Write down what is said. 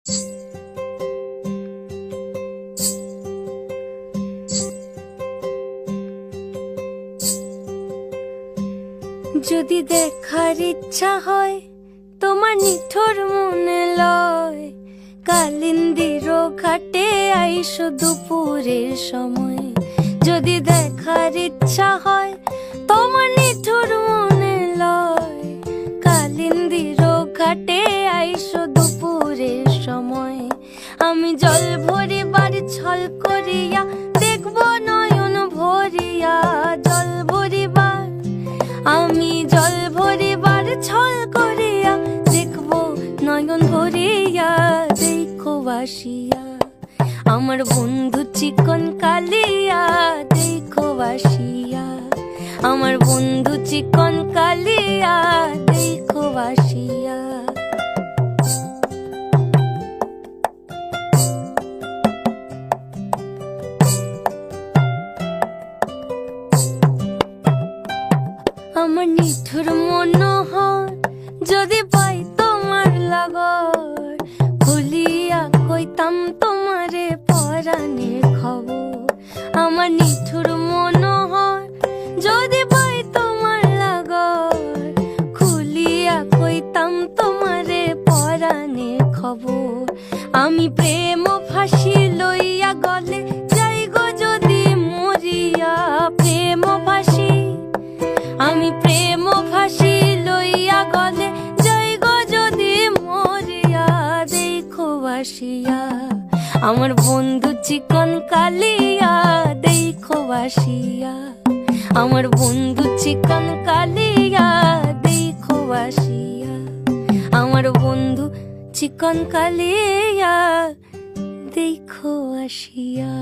যদি দেখার ইচ্ছা হয় তোমার নিঠুর মনে লয়, কালিন্দির ঘাটে আইসো দুপুরের সময়। যদি দেখার ইচ্ছা হয় তোমার নিঠুর মনে লয়, কালিন্দির ঘাটে আইসো দুপুরের সময়। আমি জল ভরিবার ছল করিয়া দেখব নয়ন ভরিয়া, জল ভরিবার আমি জল ভরিবার ছল করিয়া দেখব নয়ন ভরিয়া। দেখো বাসিয়া আমার বন্ধু চিকন কালিয়া, দেখো বাসিয়া আমার বন্ধু চিকন কালিয়া, দেখো বাসিয়া। আমার নিঠুর মনোহর যদি পাই তোমার লাগর, খুলিয়া কইতাম তোমারে পরাণের খবর। আমার নিঠুর মনোহর যদি পাই তোমার লাগর, খুলিয়া কইতাম তোমারে পরাণের খবর। আমি প্রেম ফাঁসি লইয়া গলে যাই গো যদি মরিয়া, প্রেম ফাঁসি আমি প্রেম ফাঁসি লইয়া গলে যাই গো যদি মরিয়া। দেখো বাসিয়া আমার বন্ধু চিকন কালিয়া, দেখো বাসিয়া আমার বন্ধু চিকন কালিয়া, দেখো বাসিয়া আমার বন্ধু চিকন কালিয়া, দেখো আসিয়া।